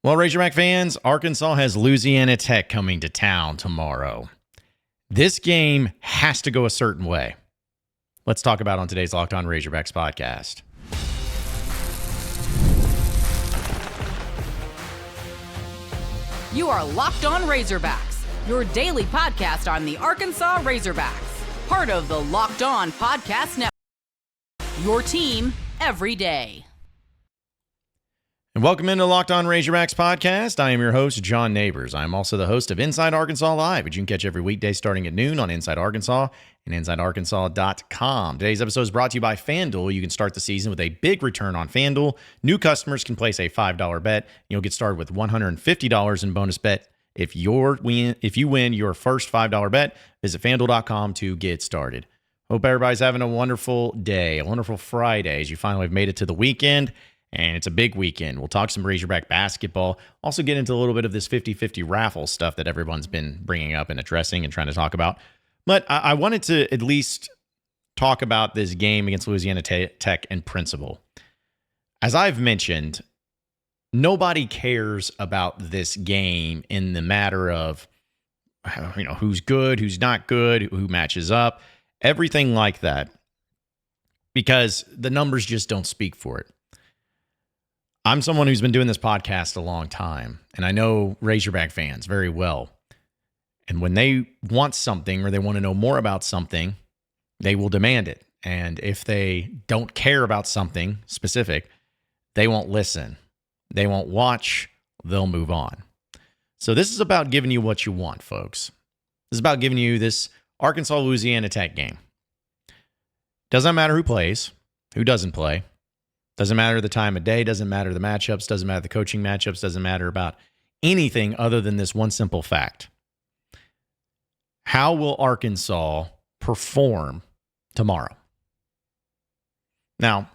Well, Razorback fans, Arkansas has Louisiana Tech coming to town tomorrow. This game has to go a certain way. Let's talk about it on today's Locked On Razorbacks podcast. You are Locked On Razorbacks, your daily podcast on the Arkansas Razorbacks, part of the Locked On Podcast Network. Your team every day. And welcome into Locked On Razorbacks podcast. I am your host, John Neighbors. I am also the host of Inside Arkansas Live, which you can catch every weekday starting at noon on Inside Arkansas and InsideArkansas.com. Today's episode is brought to you by FanDuel. You can start the season with a big return on FanDuel. New customers can place a $5 bet. You'll get started with $150 in bonus bet if you win your first $5 bet. Visit FanDuel.com to get started. Hope everybody's having a wonderful day, a wonderful Friday as you finally have made it to the weekend. And it's a big weekend. We'll talk some Razorback basketball. Also get into a little bit of this 50-50 raffle stuff that everyone's been bringing up and addressing and trying to talk about. But I wanted to at least talk about this game against Louisiana Tech in principle. As I've mentioned, nobody cares about this game in the matter of who's good, who's not good, who matches up, everything like that, because the numbers just don't speak for it. I'm someone who's been doing this podcast a long time, and I know Razorback fans very well. And when they want something or they want to know more about something, they will demand it. And if they don't care about something specific, they won't listen. They won't watch. They'll move on. So this is about giving you what you want, folks. This is about giving you this Arkansas-Louisiana Tech game. Doesn't matter who plays, who doesn't play. Doesn't matter the time of day, doesn't matter the matchups, doesn't matter the coaching matchups, doesn't matter about anything other than this one simple fact. How will Arkansas perform tomorrow? Now,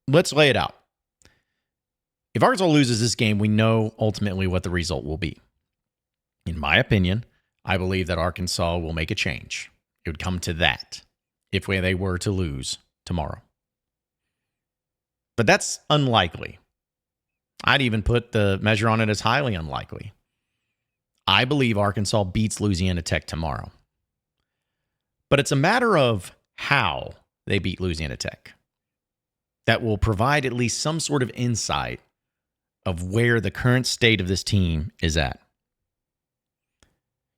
let's lay it out. If Arkansas loses this game, we know ultimately what the result will be. In my opinion, I believe that Arkansas will make a change. It would come to that if they were to lose tomorrow. But that's unlikely. I'd even put the measure on it as highly unlikely. I believe Arkansas beats Louisiana Tech tomorrow. But it's a matter of how they beat Louisiana Tech that will provide at least some sort of insight of where the current state of this team is at.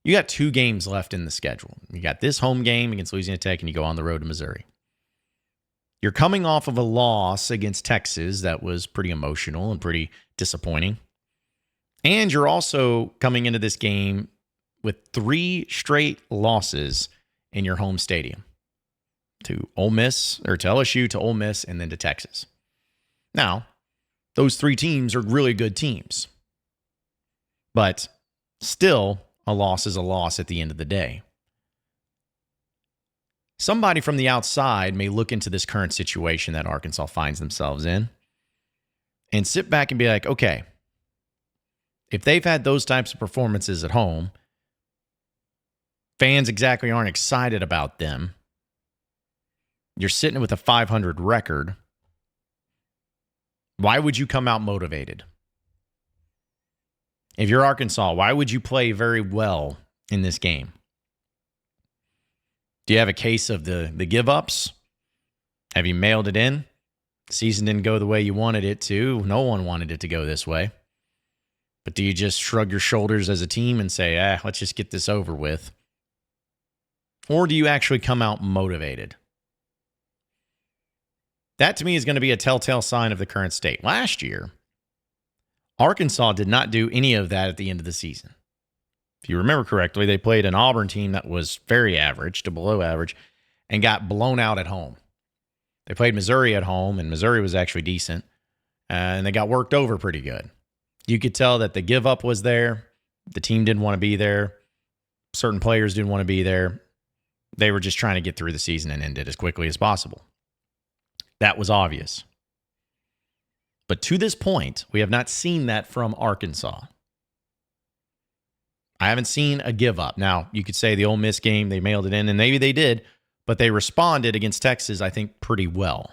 You got 2 games left in the schedule. You got this home game against Louisiana Tech, and you go on the road to Missouri. You're coming off of a loss against Texas that was pretty emotional and pretty disappointing. And you're also coming into this game with 3 straight losses in your home stadium. To Ole Miss, or to LSU, to Ole Miss, and then to Texas. Now, those 3 teams are really good teams. But still, a loss is a loss at the end of the day. Somebody from the outside may look into this current situation that Arkansas finds themselves in and sit back and be like, okay, if they've had those types of performances at home, fans exactly aren't excited about them. You're sitting with a 500 record. Why would you come out motivated? If you're Arkansas, why would you play very well in this game? Do you have a case of the give-ups? Have you mailed it in? The season didn't go the way you wanted it to. No one wanted it to go this way. But do you just shrug your shoulders as a team and say, let's just get this over with? Or do you actually come out motivated? That, to me, is going to be a telltale sign of the current state. Last year, Arkansas did not do any of that at the end of the season. If you remember correctly, they played an Auburn team that was very average to below average and got blown out at home. They played Missouri at home, and Missouri was actually decent, and they got worked over pretty good. You could tell that the give-up was there. The team didn't want to be there. Certain players didn't want to be there. They were just trying to get through the season and end it as quickly as possible. That was obvious. But to this point, we have not seen that from Arkansas. I haven't seen a give up. Now, you could say the Ole Miss game, they mailed it in, and maybe they did, but they responded against Texas, I think, pretty well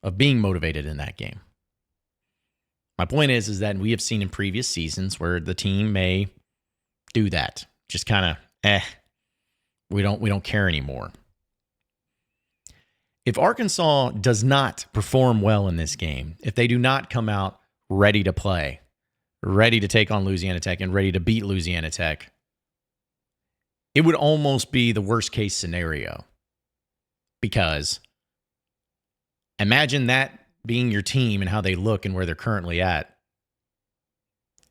of being motivated in that game. My point is that we have seen in previous seasons where the team may do that. Just kind of, we don't care anymore. If Arkansas does not perform well in this game, if they do not come out ready to play, ready to take on Louisiana Tech and ready to beat Louisiana Tech, it would almost be the worst case scenario. Because imagine that being your team and how they look and where they're currently at,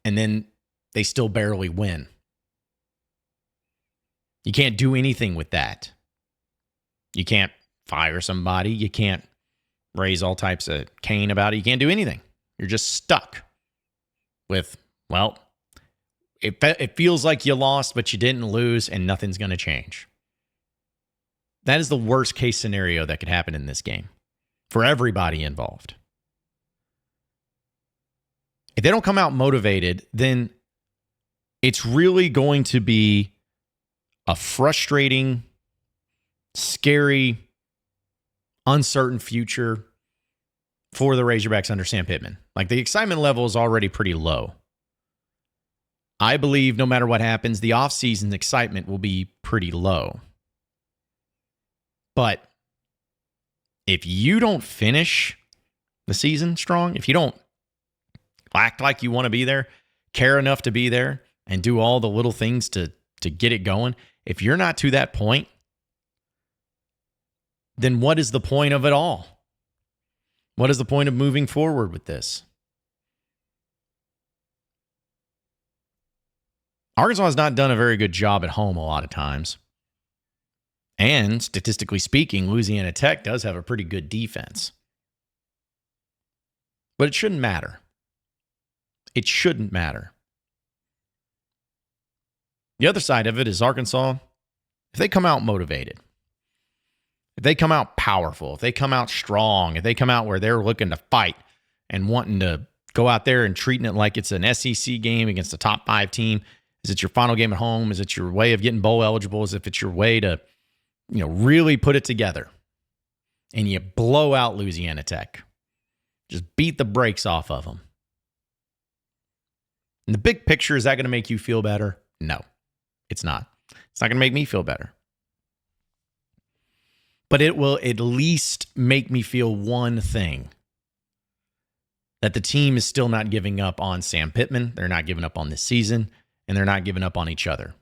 and then they still barely win. You can't do anything with that. You can't fire somebody. You can't raise all types of cane about it. You can't do anything. You're just stuck with, well, it feels like you lost, but you didn't lose, and nothing's going to change. That is the worst case scenario that could happen in this game for everybody involved. If they don't come out motivated, then it's really going to be a frustrating, scary, uncertain future for the Razorbacks under Sam Pittman. Like, the excitement level is already pretty low. I believe no matter what happens, the offseason excitement will be pretty low. But if you don't finish the season strong, if you don't act like you want to be there, care enough to be there, and do all the little things to get it going, if you're not to that point, then what is the point of it all? What is the point of moving forward with this? Arkansas has not done a very good job at home a lot of times. And statistically speaking, Louisiana Tech does have a pretty good defense. But it shouldn't matter. It shouldn't matter. The other side of it is Arkansas, if they come out motivated, if they come out powerful, if they come out strong, if they come out where they're looking to fight and wanting to go out there and treating it like it's an SEC game against a top 5 team, is it your final game at home? Is it your way of getting bowl eligible? Is if it's your way to, really put it together, and you blow out Louisiana Tech, just beat the brakes off of them. In the big picture, is that going to make you feel better? No, it's not. It's not going to make me feel better. But it will at least make me feel one thing, that the team is still not giving up on Sam Pittman. They're not giving up on this season, and they're not giving up on each other.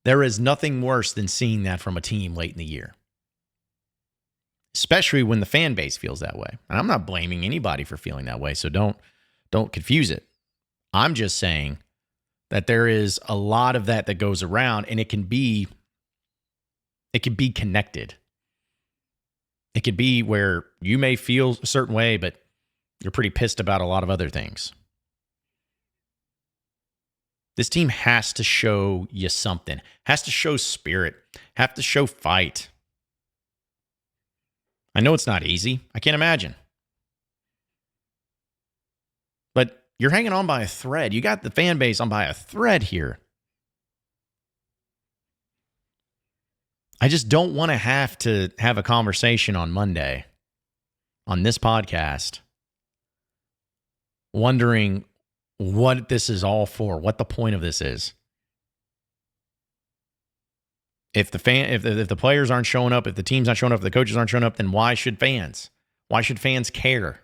There is nothing worse than seeing that from a team late in the year, especially when the fan base feels that way. And I'm not blaming anybody for feeling that way, so don't confuse it. I'm just saying that there is a lot of that goes around, and it can be connected. It could be where you may feel a certain way, but you're pretty pissed about a lot of other things. This team has to show you something, has to show spirit, have to show fight. I know it's not easy. I can't imagine. But you're hanging on by a thread. You got the fan base on by a thread here. I just don't want to have a conversation on Monday on this podcast wondering what this is all for, what the point of this is. If the players aren't showing up, if the team's not showing up, if the coaches aren't showing up, then why should fans? Why should fans care?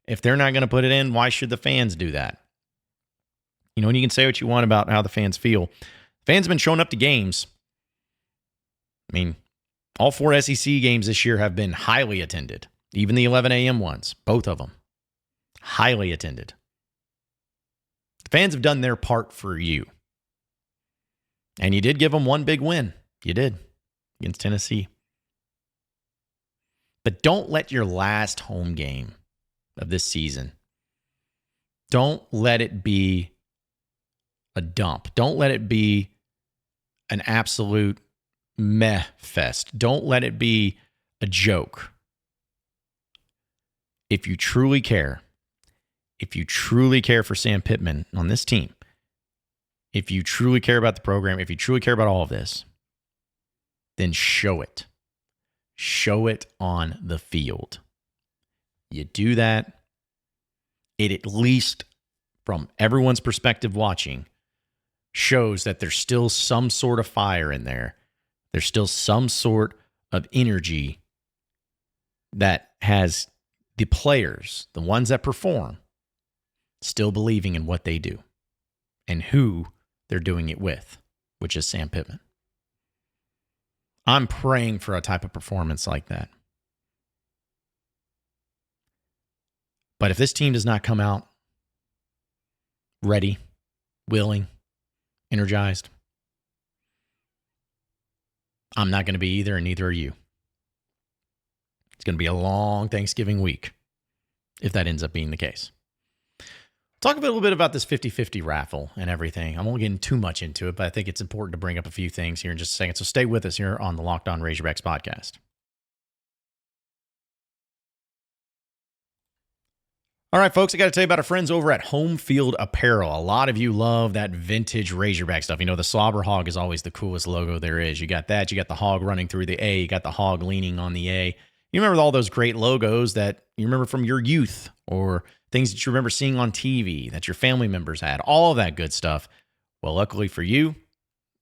If they're not going to put it in, why should the fans do that? And you can say what you want about how the fans feel. Fans have been showing up to games. I mean, all 4 SEC games this year have been highly attended. Even the 11 a.m. ones, both of them, highly attended. The fans have done their part for you. And you did give them one big win. You did, against Tennessee. But don't let your last home game of this season, don't let it be a dump. Don't let it be an absolute meh fest. Don't let it be a joke. If you truly care for Sam Pittman on this team, if you truly care about the program, if you truly care about all of this, then show it. Show it on the field. You do that, it at least, from everyone's perspective watching, shows that there's still some sort of fire in there. There's still some sort of energy that has the players, the ones that perform, still believing in what they do and who they're doing it with, which is Sam Pittman. I'm praying for a type of performance like that. But if this team does not come out ready, willing, energized, I'm not going to be either, and neither are you. It's going to be a long Thanksgiving week if that ends up being the case. Talk a little bit about this 50-50 raffle and everything. I won't get too much into it, but I think it's important to bring up a few things here in just a second. So stay with us here on the Locked On Razorbacks podcast. All right, folks, I got to tell you about our friends over at Home Field Apparel. A lot of you love that vintage Razorback stuff. You know, the Slobber Hog is always the coolest logo there is. You got that. You got the hog running through the A. You got the hog leaning on the A. You remember all those great logos that you remember from your youth or things that you remember seeing on TV that your family members had, all of that good stuff. Well, luckily for you,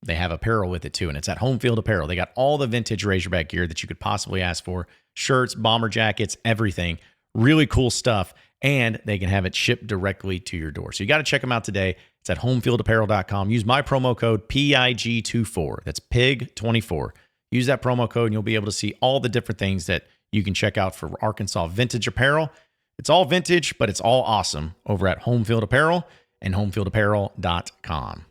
they have apparel with it too, and it's at Home Field Apparel. They got all the vintage Razorback gear that you could possibly ask for, shirts, bomber jackets, everything. Really cool stuff, and they can have it shipped directly to your door. So you got to check them out today. It's at homefieldapparel.com. Use my promo code PIG24. That's PIG24. Use that promo code, and you'll be able to see all the different things that you can check out for Arkansas vintage apparel. It's all vintage, but it's all awesome over at Home Field Apparel and homefieldapparel.com.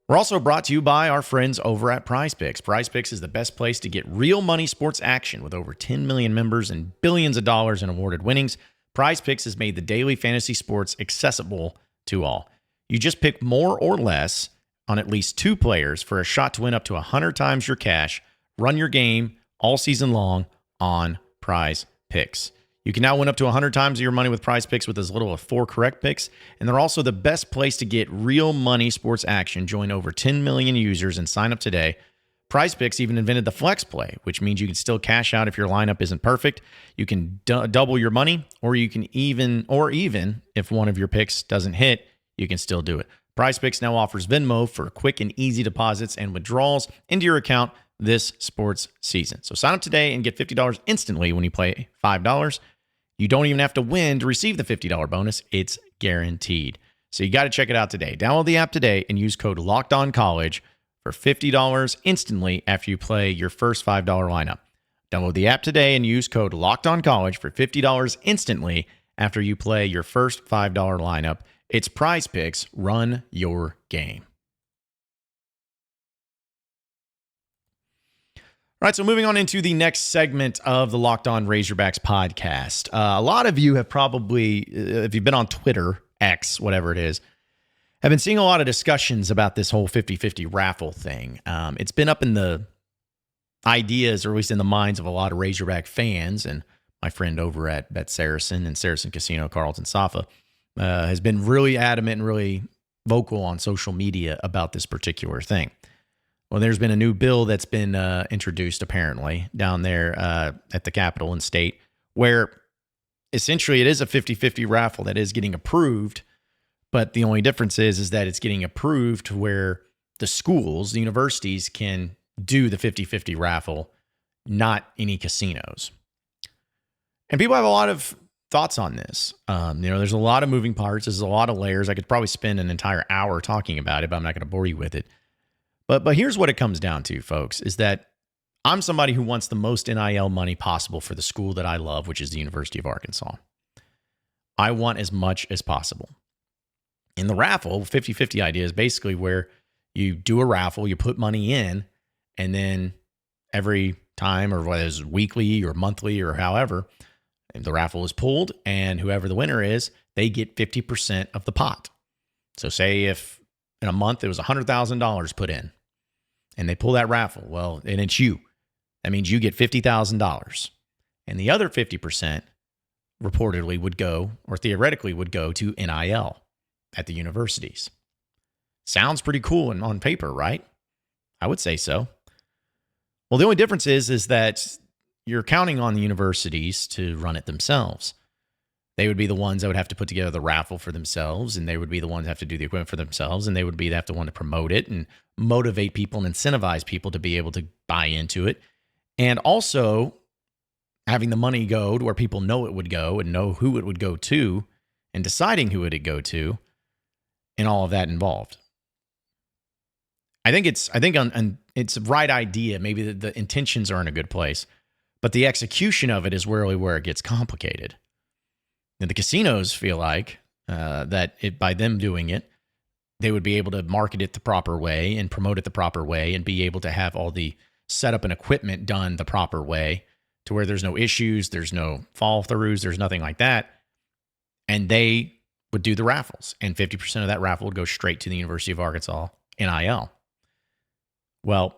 We're also brought to you by our friends over at Prize Picks. Prize Picks is the best place to get real money sports action with over 10 million members and billions of dollars in awarded winnings. Prize Picks has made the daily fantasy sports accessible to all. You just pick more or less on at least 2 players for a shot to win up to 100 times your cash. Run your game all season long on Prize Picks. You can now win up to 100 times your money with Prize Picks with as little as 4 correct picks. And they're also the best place to get real money sports action. Join over 10 million users and sign up today. Prize Picks even invented the flex play, which means you can still cash out if your lineup isn't perfect. You can double your money, or you can even if one of your picks doesn't hit, you can still do it. Prize Picks now offers Venmo for quick and easy deposits and withdrawals into your account this sports season. So sign up today and get $50 instantly when you play $5. You don't even have to win to receive the $50 bonus. It's guaranteed. So you got to check it out today. Download the app today and use code LOCKEDONCollege for $50 instantly after you play your first $5 lineup. Download the app today and use code LOCKEDONCollege for $50 instantly after you play your first $5 lineup. It's Prize Picks. Run your game. All right, so moving on into the next segment of the Locked On Razorbacks podcast. A lot of you have probably, if you've been on Twitter, X, whatever it is, have been seeing a lot of discussions about this whole 50-50 raffle thing. It's been up in the ideas, or at least in the minds of a lot of Razorback fans, and my friend over at Bet Saracen and Saracen Casino, Carlton Safa, has been really adamant and really vocal on social media about this particular thing. Well, there's been a new bill that's been introduced, apparently, down there at the Capitol and state, where essentially it is a 50-50 raffle that is getting approved, but the only difference is that it's getting approved where the schools, the universities, can do the 50-50 raffle, not any casinos. And people have a lot of thoughts on this. There's a lot of moving parts. There's a lot of layers. I could probably spend an entire hour talking about it, but I'm not going to bore you with it. But here's what it comes down to, folks, is that I'm somebody who wants the most NIL money possible for the school that I love, which is the University of Arkansas. I want as much as possible. In the raffle, 50-50 idea is basically where you do a raffle, you put money in, and then every time, or whether it's weekly or monthly or however, the raffle is pulled, and whoever the winner is, they get 50% of the pot. So say if in a month it was $100,000 put in, and they pull that raffle, well, and it's you. That means you get $50,000. And the other 50% reportedly would go, or theoretically would go, to NIL at the universities. Sounds pretty cool on paper, right? I would say so. Well, the only difference is that you're counting on the universities to run it themselves. They would be the ones that would have to put together the raffle for themselves, and they would be the ones that have to do the equipment for themselves, and they would have to want to promote it and motivate people and incentivize people to be able to buy into it. And also having the money go to where people know it would go and know who it would go to and deciding who it would go to and all of that involved. I think it's a right idea. Maybe the intentions are in a good place, but the execution of it is really where it gets complicated. And the casinos feel like that by them doing it, they would be able to market it the proper way and promote it the proper way and be able to have all the setup and equipment done the proper way to where there's no issues, there's no fall throughs, there's nothing like that. And they would do the raffles, and 50% of that raffle would go straight to the University of Arkansas NIL. Well,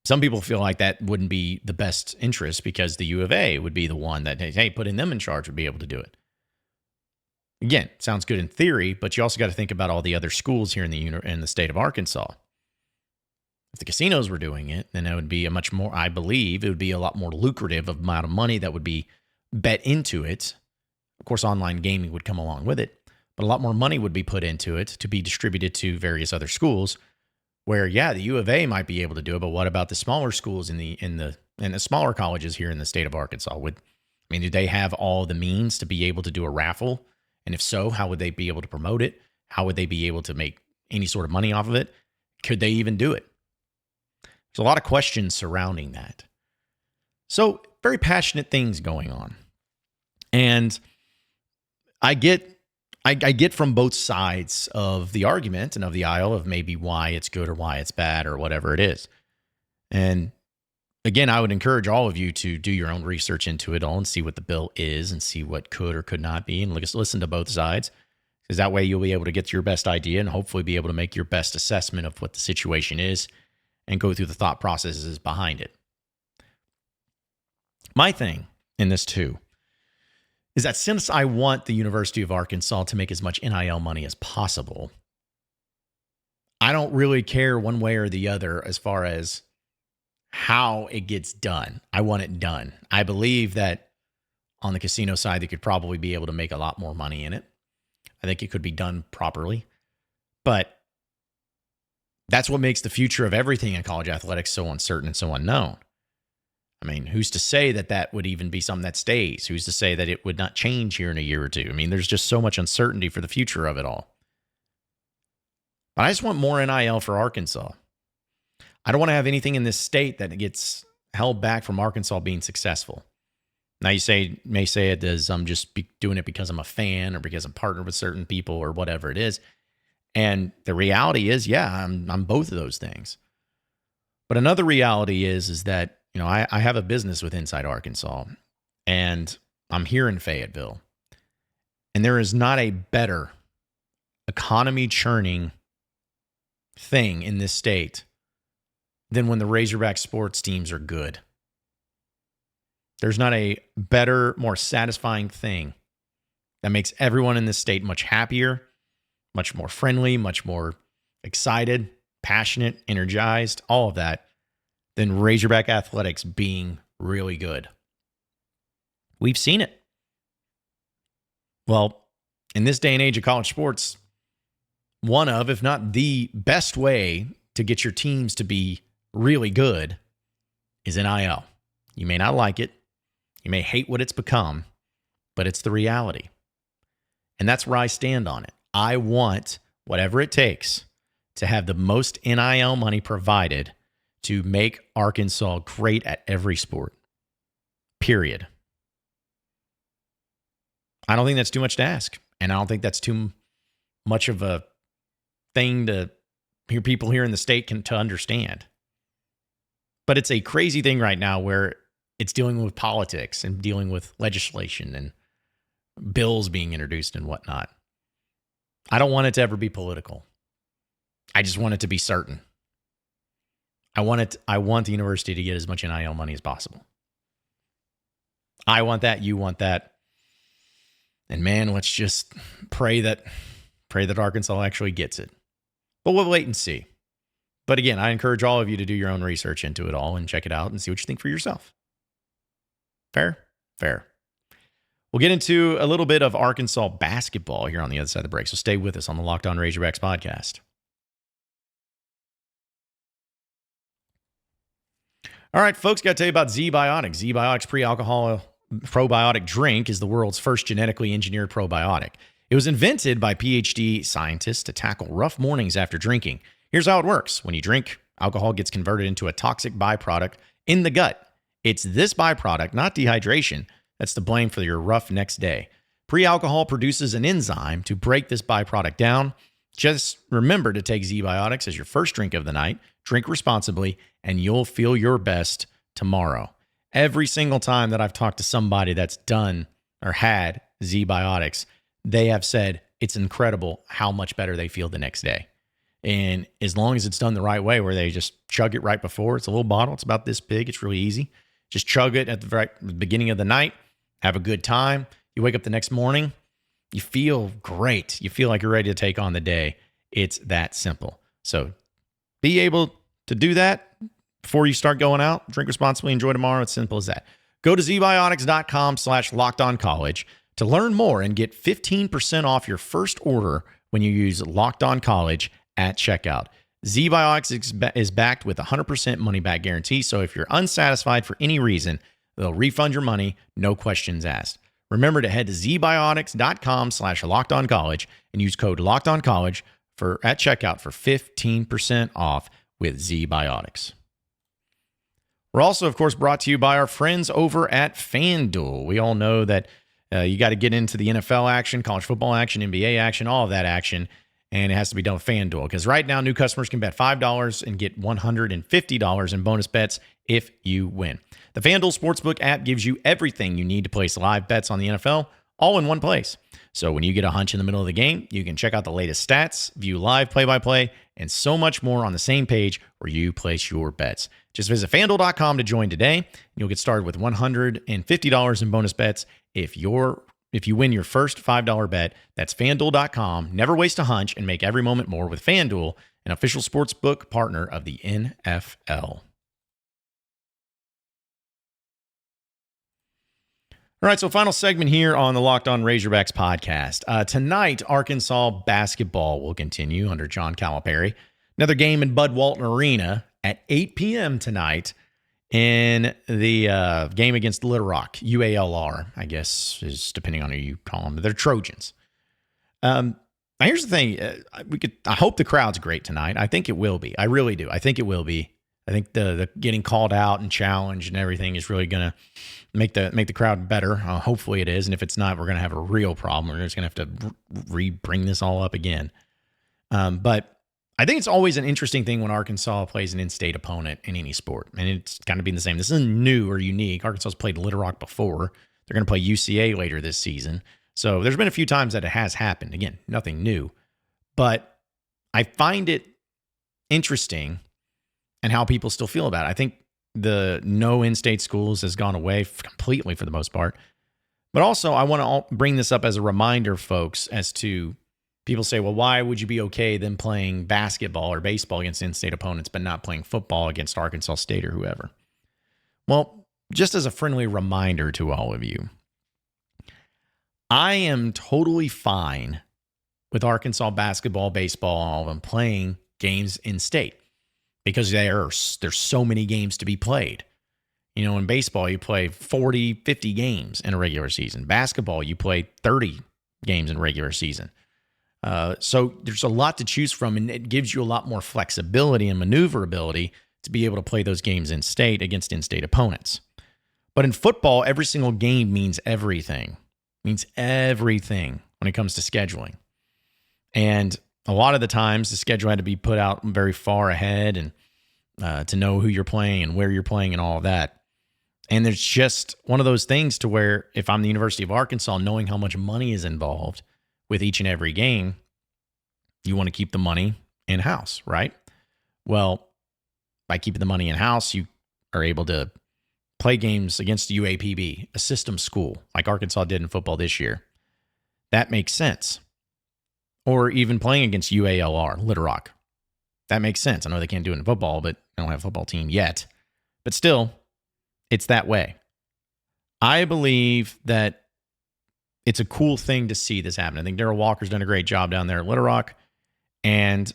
some people feel like that wouldn't be the best interest because the U of A would be the one that, hey, putting them in charge would be able to do it. Again, sounds good in theory, but you also got to think about all the other schools here in the state of Arkansas. If the casinos were doing it, then it would be I believe it would be a lot more lucrative amount of money that would be bet into it. Of course, online gaming would come along with it, but a lot more money would be put into it to be distributed to various other schools. Where, yeah, the U of A might be able to do it, but what about the smaller schools in the smaller colleges here in the state of Arkansas? Do they have all the means to be able to do a raffle? And if so, how would they be able to promote it? How would they be able to make any sort of money off of it? Could they even do it? There's a lot of questions surrounding that. So, very passionate things going on. And I get from both sides of the argument and of the aisle of maybe why it's good or why it's bad or whatever it is. And again, I would encourage all of you to do your own research into it all and see what the bill is and see what could or could not be and listen to both sides, because that way you'll be able to get your best idea and hopefully be able to make your best assessment of what the situation is and go through the thought processes behind it. My thing in this too is that since I want the University of Arkansas to make as much NIL money as possible, I don't really care one way or the other as far as how it gets done. I want it done. I believe that on the casino side, they could probably be able to make a lot more money in it. I think it could be done properly. But that's what makes the future of everything in college athletics so uncertain and so unknown. I mean, who's to say that that would even be something that stays? Who's to say that it would not change here in a year or two? I mean, there's just so much uncertainty for the future of it all. But I just want more NIL for Arkansas. I don't want to have anything in this state that gets held back from Arkansas being successful. Now you may say it as I'm just doing it because I'm a fan or because I'm partnered with certain people or whatever it is. And the reality is, yeah, I'm both of those things. But another reality is that, you know, I have a business with Inside Arkansas, and I'm here in Fayetteville. And there is not a better economy churning thing in this state than when the Razorback sports teams are good. There's not a better, more satisfying thing that makes everyone in this state much happier, much more friendly, much more excited, passionate, energized, all of that, than Razorback athletics being really good. We've seen it. Well, in this day and age of college sports, one of, if not the best way to get your teams to be really good is NIL. You may not like it. You may hate what it's become, but it's the reality. And that's where I stand on it. I want whatever it takes to have the most NIL money provided to make Arkansas great at every sport. Period. I don't think that's too much to ask. And I don't think that's too much of a thing to hear people here in the state to understand. But it's a crazy thing right now where it's dealing with politics and dealing with legislation and bills being introduced and whatnot. I don't want it to ever be political. I just want it to be certain. I want the university to get as much NIL money as possible. I want that. You want that. And man, let's just pray that Arkansas actually gets it. But we'll wait and see. But again, I encourage all of you to do your own research into it all and check it out and see what you think for yourself. Fair? Fair. We'll get into a little bit of Arkansas basketball here on the other side of the break, so stay with us on the Locked On Razorbacks podcast. All right, folks, got to tell you about Z-Biotics. Z-Biotics pre-alcohol probiotic drink is the world's first genetically engineered probiotic. It was invented by PhD scientists to tackle rough mornings after drinking. Here's how it works. When you drink, alcohol gets converted into a toxic byproduct in the gut. It's this byproduct, not dehydration, that's to blame for your rough next day. Pre-alcohol produces an enzyme to break this byproduct down. Just remember to take Z-Biotics as your first drink of the night. Drink responsibly, and you'll feel your best tomorrow. Every single time that I've talked to somebody that's done or had Z-Biotics, they have said it's incredible how much better they feel the next day. And as long as it's done the right way, where they just chug it right before, it's a little bottle, it's about this big, it's really easy. Just chug it at the beginning of the night, have a good time. You wake up the next morning, you feel great. You feel like you're ready to take on the day. It's that simple. So be able to do that before you start going out. Drink responsibly, enjoy tomorrow. It's simple as that. Go to zbiotics.com/lockedoncollege to learn more and get 15% off your first order when you use Locked On College at checkout. Z-Biotics is backed with a 100% money-back guarantee, so if you're unsatisfied for any reason, they'll refund your money, no questions asked. Remember to head to zbiotics.com/lockedoncollege and use code LOCKEDONCollege at checkout for 15% off with Z-Biotics. We're also, of course, brought to you by our friends over at FanDuel. We all know that you got to get into the NFL action, college football action, NBA action, all of that action, and it has to be done with FanDuel. Because right now, new customers can bet $5 and get $150 in bonus bets if you win. The FanDuel Sportsbook app gives you everything you need to place live bets on the NFL, all in one place. So when you get a hunch in the middle of the game, you can check out the latest stats, view live play-by-play, and so much more on the same page where you place your bets. Just visit FanDuel.com to join today, and you'll get started with $150 in bonus bets if you win your first $5 bet. That's FanDuel.com. Never waste a hunch and make every moment more with FanDuel, an official sportsbook partner of the NFL. All right, so final segment here on the Locked On Razorbacks podcast. Tonight, Arkansas basketball will continue under John Calipari. Another game in Bud Walton Arena at 8 p.m. tonight in the game against Little Rock, UALR, I guess, is depending on who you call them. They're Trojans. Now, here's the thing. I hope the crowd's great tonight. I think it will be. I really do. I think it will be. I think the getting called out and challenged and everything is really going to make the crowd better. Hopefully it is. And if it's not, we're going to have a real problem. We're just going to have to bring this all up again. But I think it's always an interesting thing when Arkansas plays an in-state opponent in any sport. And it's kind of been the same. This isn't new or unique. Arkansas's played Little Rock before. They're going to play UCA later this season. So there's been a few times that it has happened. Again, nothing new. But I find it interesting and how people still feel about it. I think the no in-state schools has gone away completely for the most part. But also, I want to bring this up as a reminder, folks, as to people say, well, why would you be okay then playing basketball or baseball against in-state opponents but not playing football against Arkansas State or whoever? Well, just as a friendly reminder to all of you, I am totally fine with Arkansas basketball, baseball, all of them playing games in-state. Because there's so many games to be played. You know, in baseball, you play 40, 50 games in a regular season. Basketball, you play 30 games in a regular season. So there's a lot to choose from, and it gives you a lot more flexibility and maneuverability to be able to play those games in state against in-state opponents. But in football, every single game means everything. Means everything when it comes to scheduling. And a lot of the times, the schedule had to be put out very far ahead and to know who you're playing and where you're playing and all of that. And there's just one of those things to where if I'm the University of Arkansas, knowing how much money is involved with each and every game, you want to keep the money in-house, right? Well, by keeping the money in-house, you are able to play games against UAPB, a system school, like Arkansas did in football this year. That makes sense. Or even playing against UALR, Little Rock. That makes sense. I know they can't do it in football, but they don't have a football team yet. But still, it's that way. I believe that it's a cool thing to see this happen. I think Darrell Walker's done a great job down there at Little Rock, and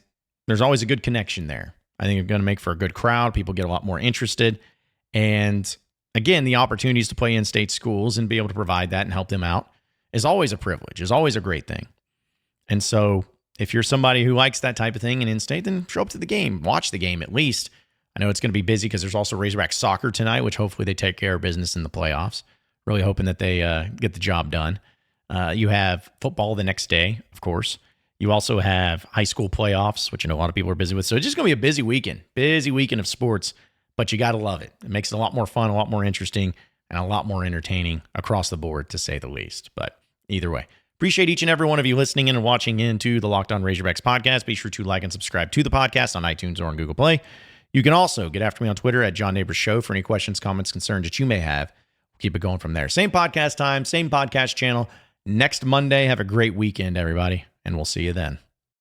there's always a good connection there. I think it's going to make for a good crowd. People get a lot more interested. And again, the opportunities to play in-state schools and be able to provide that and help them out is always a privilege, is always a great thing. And so if you're somebody who likes that type of thing and in-state, then show up to the game. Watch the game at least. I know it's going to be busy because there's also Razorback soccer tonight, which hopefully they take care of business in the playoffs. Really hoping that they get the job done. You have football the next day, of course. You also have high school playoffs, which I know a lot of people are busy with. So it's just going to be a busy weekend of sports, but you got to love it. It makes it a lot more fun, a lot more interesting, and a lot more entertaining across the board, to say the least. But either way, appreciate each and every one of you listening in and watching into the Locked On Razorbacks podcast. Be sure to like and subscribe to the podcast on iTunes or on Google Play. You can also get after me on Twitter at John Neighbors Show for any questions, comments, concerns that you may have. We'll keep it going from there. Same podcast time, same podcast channel. Next Monday, have a great weekend, everybody, and we'll see you then.